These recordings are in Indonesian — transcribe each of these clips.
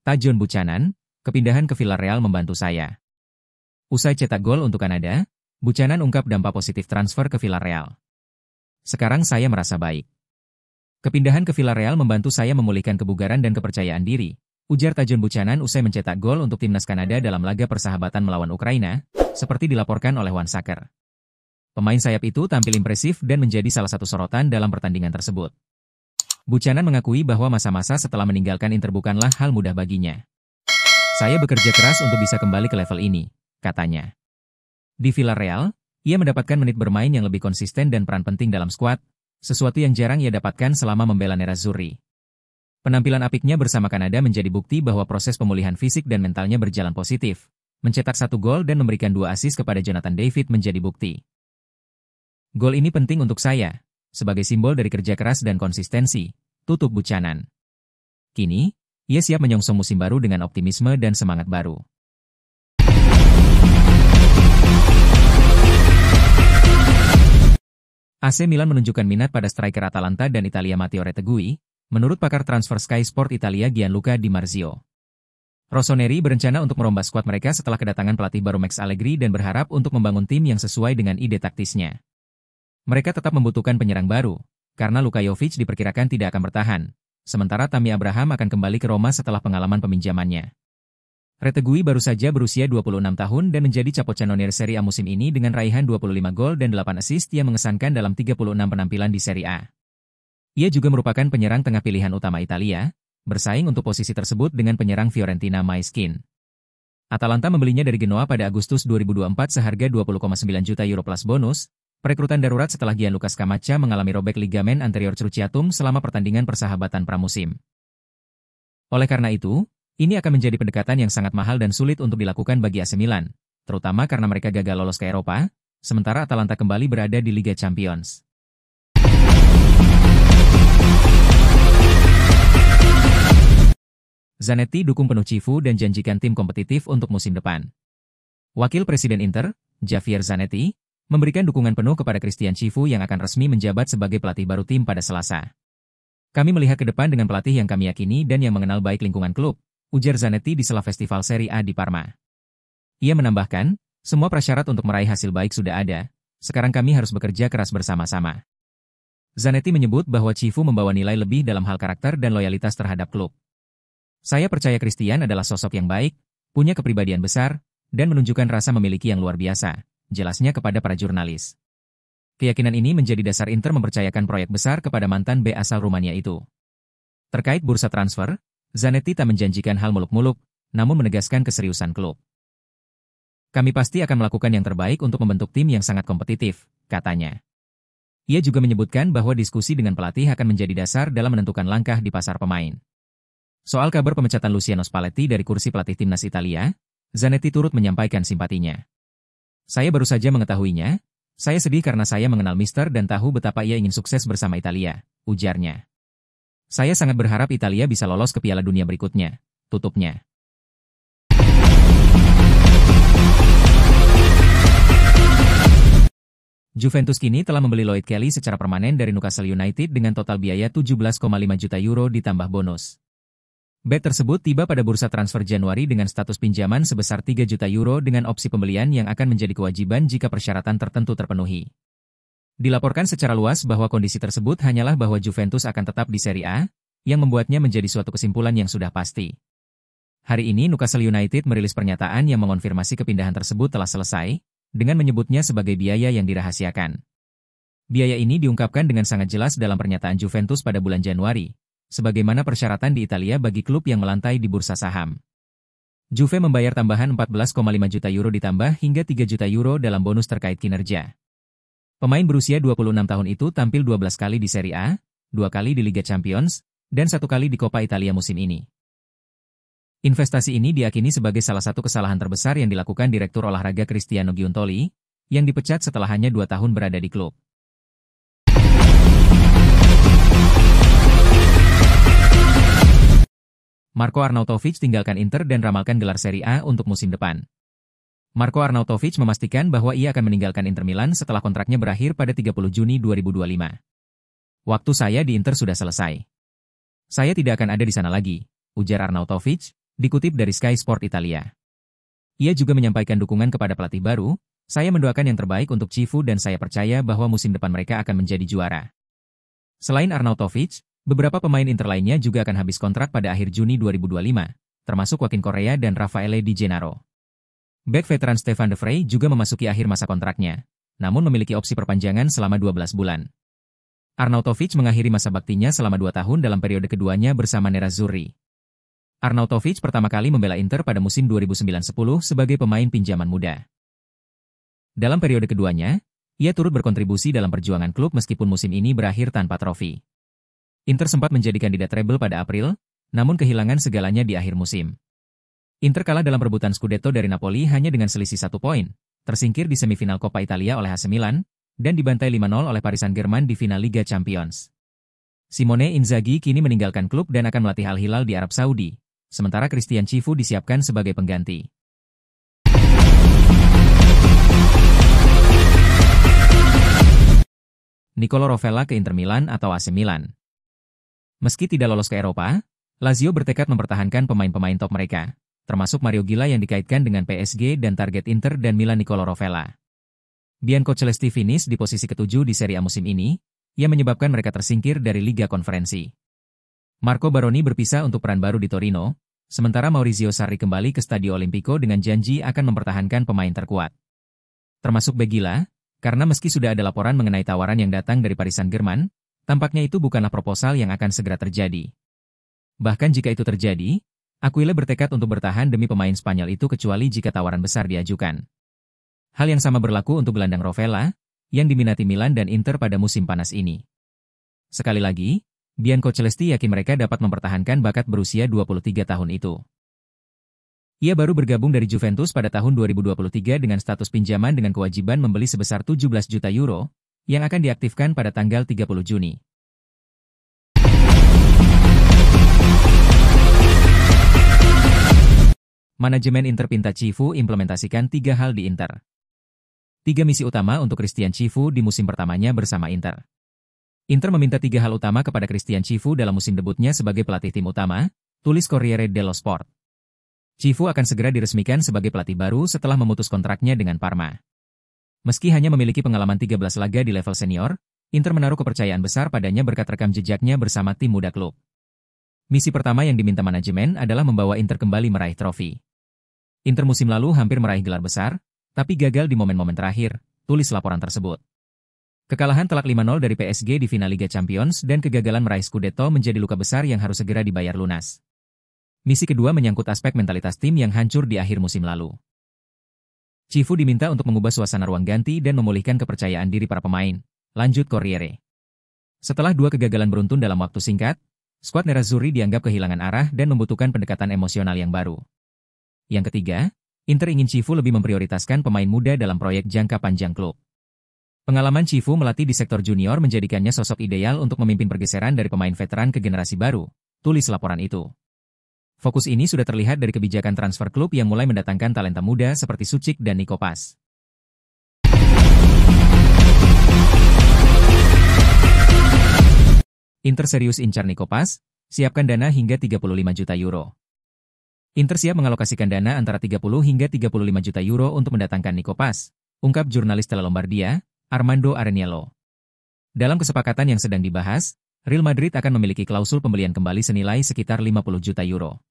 Tajon Buchanan, kepindahan ke Villarreal membantu saya. Usai cetak gol untuk Kanada, Buchanan ungkap dampak positif transfer ke Villarreal. Sekarang saya merasa baik. Kepindahan ke Villarreal membantu saya memulihkan kebugaran dan kepercayaan diri, ujar Tajon Buchanan usai mencetak gol untuk timnas Kanada dalam laga persahabatan melawan Ukraina, seperti dilaporkan oleh One Soccer. Pemain sayap itu tampil impresif dan menjadi salah satu sorotan dalam pertandingan tersebut. Buchanan mengakui bahwa masa-masa setelah meninggalkan Inter bukanlah hal mudah baginya. Saya bekerja keras untuk bisa kembali ke level ini, katanya. Di Villarreal, ia mendapatkan menit bermain yang lebih konsisten dan peran penting dalam skuad, sesuatu yang jarang ia dapatkan selama membela Nerazzurri. Penampilan apiknya bersama Kanada menjadi bukti bahwa proses pemulihan fisik dan mentalnya berjalan positif. Mencetak 1 gol dan memberikan 2 assist kepada Jonathan David menjadi bukti. Gol ini penting untuk saya, sebagai simbol dari kerja keras dan konsistensi, tutup Buchanan. Kini, ia siap menyongsong musim baru dengan optimisme dan semangat baru. AC Milan menunjukkan minat pada striker Atalanta dan Italia Matteo Retegui, menurut pakar transfer Sky Sport Italia Gianluca Di Marzio. Rossoneri berencana untuk merombak skuad mereka setelah kedatangan pelatih baru Max Allegri dan berharap untuk membangun tim yang sesuai dengan ide taktisnya. Mereka tetap membutuhkan penyerang baru, karena Luka Jovic diperkirakan tidak akan bertahan, sementara Tammy Abraham akan kembali ke Roma setelah pengalaman peminjamannya. Retegui baru saja berusia 26 tahun dan menjadi capocannonier Serie A musim ini dengan raihan 25 gol dan 8 assist yang mengesankan dalam 36 penampilan di Serie A. Ia juga merupakan penyerang tengah pilihan utama Italia, bersaing untuk posisi tersebut dengan penyerang Fiorentina Maeskin. Atalanta membelinya dari Genoa pada Agustus 2024 seharga 20,9 juta euro plus bonus, perekrutan darurat setelah Gianluca Scamacca mengalami robek ligamen anterior cruciatum selama pertandingan persahabatan pramusim. Oleh karena itu, ini akan menjadi pendekatan yang sangat mahal dan sulit untuk dilakukan bagi AC Milan, terutama karena mereka gagal lolos ke Eropa, sementara Atalanta kembali berada di Liga Champions. Zanetti dukung penuh Cifu dan janjikan tim kompetitif untuk musim depan. Wakil Presiden Inter, Javier Zanetti, memberikan dukungan penuh kepada Christian Cifu yang akan resmi menjabat sebagai pelatih baru tim pada Selasa. Kami melihat ke depan dengan pelatih yang kami yakini dan yang mengenal baik lingkungan klub, ujar Zanetti di sela festival Serie A di Parma. Ia menambahkan, semua prasyarat untuk meraih hasil baik sudah ada, sekarang kami harus bekerja keras bersama-sama. Zanetti menyebut bahwa Cifu membawa nilai lebih dalam hal karakter dan loyalitas terhadap klub. Saya percaya Christian adalah sosok yang baik, punya kepribadian besar, dan menunjukkan rasa memiliki yang luar biasa, jelasnya kepada para jurnalis. Keyakinan ini menjadi dasar Inter mempercayakan proyek besar kepada mantan B asal Rumania itu. Terkait bursa transfer, Zanetti tak menjanjikan hal muluk-muluk, namun menegaskan keseriusan klub. Kami pasti akan melakukan yang terbaik untuk membentuk tim yang sangat kompetitif, katanya. Ia juga menyebutkan bahwa diskusi dengan pelatih akan menjadi dasar dalam menentukan langkah di pasar pemain. Soal kabar pemecatan Luciano Spalletti dari kursi pelatih timnas Italia, Zanetti turut menyampaikan simpatinya. Saya baru saja mengetahuinya, saya sedih karena saya mengenal Mister dan tahu betapa ia ingin sukses bersama Italia, ujarnya. Saya sangat berharap Italia bisa lolos ke Piala Dunia berikutnya, tutupnya. Juventus kini telah membeli Lloyd Kelly secara permanen dari Newcastle United dengan total biaya 17,5 juta euro ditambah bonus. Bet tersebut tiba pada bursa transfer Januari dengan status pinjaman sebesar 3 juta euro dengan opsi pembelian yang akan menjadi kewajiban jika persyaratan tertentu terpenuhi. Dilaporkan secara luas bahwa kondisi tersebut hanyalah bahwa Juventus akan tetap di Serie A, yang membuatnya menjadi suatu kesimpulan yang sudah pasti. Hari ini Newcastle United merilis pernyataan yang mengonfirmasi kepindahan tersebut telah selesai, dengan menyebutnya sebagai biaya yang dirahasiakan. Biaya ini diungkapkan dengan sangat jelas dalam pernyataan Juventus pada bulan Januari, sebagaimana persyaratan di Italia bagi klub yang melantai di bursa saham. Juve membayar tambahan 14,5 juta euro ditambah hingga 3 juta euro dalam bonus terkait kinerja. Pemain berusia 26 tahun itu tampil 12 kali di Serie A, 2 kali di Liga Champions, dan 1 kali di Coppa Italia musim ini. Investasi ini diakini sebagai salah satu kesalahan terbesar yang dilakukan Direktur Olahraga Cristiano Giuntoli, yang dipecat setelah hanya 2 tahun berada di klub. Marko Arnautovic tinggalkan Inter dan ramalkan gelar Serie A untuk musim depan. Marko Arnautovic memastikan bahwa ia akan meninggalkan Inter Milan setelah kontraknya berakhir pada 30 Juni 2025. Waktu saya di Inter sudah selesai. Saya tidak akan ada di sana lagi, ujar Arnautovic, Dikutip dari Sky Sport Italia. Ia juga menyampaikan dukungan kepada pelatih baru, "Saya mendoakan yang terbaik untuk Cifu dan saya percaya bahwa musim depan mereka akan menjadi juara." Selain Arnautovic, beberapa pemain Inter lainnya juga akan habis kontrak pada akhir Juni 2025, termasuk Joaquin Correa dan Raffaele Di Gennaro. Bek veteran Stefan De Vrij juga memasuki akhir masa kontraknya, namun memiliki opsi perpanjangan selama 12 bulan. Arnautovic mengakhiri masa baktinya selama 2 tahun dalam periode keduanya bersama Nerazzurri. Arnautovic pertama kali membela Inter pada musim 2009-10 sebagai pemain pinjaman muda. Dalam periode keduanya, ia turut berkontribusi dalam perjuangan klub meskipun musim ini berakhir tanpa trofi. Inter sempat menjadi kandidat treble pada April, namun kehilangan segalanya di akhir musim. Inter kalah dalam perebutan Scudetto dari Napoli hanya dengan selisih 1 poin, tersingkir di semifinal Coppa Italia oleh AC Milan, dan dibantai 5-0 oleh Paris Saint-Germain di final Liga Champions. Simone Inzaghi kini meninggalkan klub dan akan melatih Al Hilal di Arab Saudi, sementara Christian Cifu disiapkan sebagai pengganti. Nicolo Rovella ke Inter Milan atau AC Milan. Meski tidak lolos ke Eropa, Lazio bertekad mempertahankan pemain-pemain top mereka, termasuk Mario Gila yang dikaitkan dengan PSG dan target Inter dan Milan Nicolo Rovella. Biancocelesti finish di posisi ke-7 di Serie A musim ini, yang menyebabkan mereka tersingkir dari Liga Konferensi. Marco Baroni berpisah untuk peran baru di Torino, sementara Maurizio Sarri kembali ke Stadio Olimpico dengan janji akan mempertahankan pemain terkuat. Termasuk bek Gila, karena meski sudah ada laporan mengenai tawaran yang datang dari Paris Saint-Germain, tampaknya itu bukanlah proposal yang akan segera terjadi. Bahkan jika itu terjadi, Aquile bertekad untuk bertahan demi pemain Spanyol itu kecuali jika tawaran besar diajukan. Hal yang sama berlaku untuk gelandang Rovella, yang diminati Milan dan Inter pada musim panas ini. Sekali lagi, Biancocelesti yakin mereka dapat mempertahankan bakat berusia 23 tahun itu. Ia baru bergabung dari Juventus pada tahun 2023 dengan status pinjaman dengan kewajiban membeli sebesar 17 juta euro, yang akan diaktifkan pada tanggal 30 Juni. Manajemen Inter pinta Cifu implementasikan 3 hal di Inter. 3 misi utama untuk Christian Cifu di musim pertamanya bersama Inter. Inter meminta 3 hal utama kepada Christian Cifu dalam musim debutnya sebagai pelatih tim utama, tulis Corriere dello Sport. Cifu akan segera diresmikan sebagai pelatih baru setelah memutus kontraknya dengan Parma. Meski hanya memiliki pengalaman 13 laga di level senior, Inter menaruh kepercayaan besar padanya berkat rekam jejaknya bersama tim muda klub. Misi pertama yang diminta manajemen adalah membawa Inter kembali meraih trofi. Inter musim lalu hampir meraih gelar besar, tapi gagal di momen-momen terakhir, tulis laporan tersebut. Kekalahan telak 5-0 dari PSG di final Liga Champions dan kegagalan meraih Scudetto menjadi luka besar yang harus segera dibayar lunas. Misi kedua menyangkut aspek mentalitas tim yang hancur di akhir musim lalu. Cifu diminta untuk mengubah suasana ruang ganti dan memulihkan kepercayaan diri para pemain, lanjut Corriere. Setelah 2 kegagalan beruntun dalam waktu singkat, skuad Nerazzurri dianggap kehilangan arah dan membutuhkan pendekatan emosional yang baru. Yang ketiga, Inter ingin Cifu lebih memprioritaskan pemain muda dalam proyek jangka panjang klub. Pengalaman Cifu melatih di sektor junior menjadikannya sosok ideal untuk memimpin pergeseran dari pemain veteran ke generasi baru, tulis laporan itu. Fokus ini sudah terlihat dari kebijakan transfer klub yang mulai mendatangkan talenta muda seperti Suchik dan Nico Paz. Inter serius incar Nico Paz, siapkan dana hingga 35 juta euro. Inter siap mengalokasikan dana antara 30 hingga 35 juta euro untuk mendatangkan Nico Paz, ungkap jurnalis Tele Lombardia, Armando Areniello. Dalam kesepakatan yang sedang dibahas, Real Madrid akan memiliki klausul pembelian kembali senilai sekitar 50 juta euro.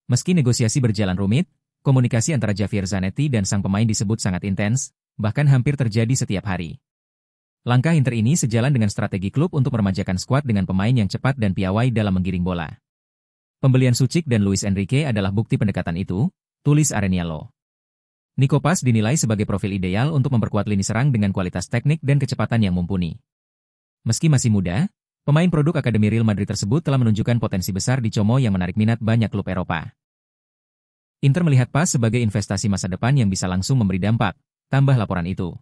Meski negosiasi berjalan rumit, komunikasi antara Javier Zanetti dan sang pemain disebut sangat intens, bahkan hampir terjadi setiap hari. Langkah Inter ini sejalan dengan strategi klub untuk meremajakan skuad dengan pemain yang cepat dan piawai dalam menggiring bola. Pembelian Suchik dan Luis Enrique adalah bukti pendekatan itu, tulis Areniello. Nico Paz dinilai sebagai profil ideal untuk memperkuat lini serang dengan kualitas teknik dan kecepatan yang mumpuni. Meski masih muda, pemain produk Akademi Real Madrid tersebut telah menunjukkan potensi besar di Como yang menarik minat banyak klub Eropa. Inter melihat Paz sebagai investasi masa depan yang bisa langsung memberi dampak, tambah laporan itu.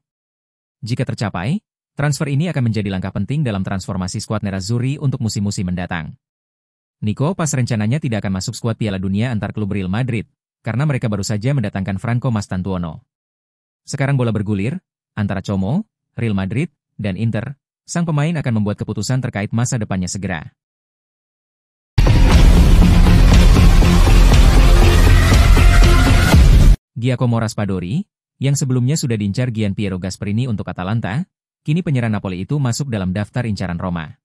Jika tercapai, transfer ini akan menjadi langkah penting dalam transformasi skuad Nerazzurri untuk musim-musim mendatang. Nico Paz rencananya tidak akan masuk skuad Piala Dunia antar klub Real Madrid, karena mereka baru saja mendatangkan Franco Mastantuono. Sekarang bola bergulir, antara Como, Real Madrid, dan Inter, sang pemain akan membuat keputusan terkait masa depannya segera. Giacomo Raspadori, yang sebelumnya sudah diincar Gianpiero Gasperini untuk Atalanta, kini penyerang Napoli itu masuk dalam daftar incaran Roma.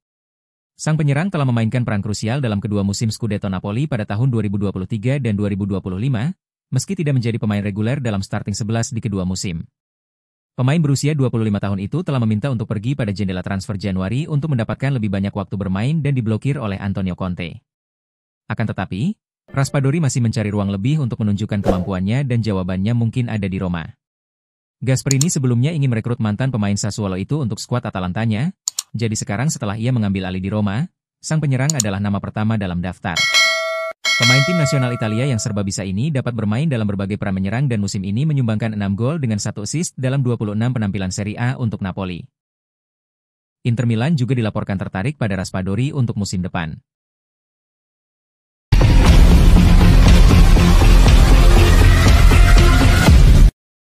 Sang penyerang telah memainkan peran krusial dalam kedua musim Scudetto Napoli pada tahun 2023 dan 2025, meski tidak menjadi pemain reguler dalam starting 11 di kedua musim. Pemain berusia 25 tahun itu telah meminta untuk pergi pada jendela transfer Januari untuk mendapatkan lebih banyak waktu bermain dan diblokir oleh Antonio Conte. Akan tetapi, Raspadori masih mencari ruang lebih untuk menunjukkan kemampuannya dan jawabannya mungkin ada di Roma. Gasperini sebelumnya ingin merekrut mantan pemain Sassuolo itu untuk skuad Atalantanya, jadi sekarang setelah ia mengambil alih di Roma, sang penyerang adalah nama pertama dalam daftar. Pemain tim nasional Italia yang serba bisa ini dapat bermain dalam berbagai peran menyerang dan musim ini menyumbangkan 6 gol dengan 1 assist dalam 26 penampilan Serie A untuk Napoli. Inter Milan juga dilaporkan tertarik pada Raspadori untuk musim depan.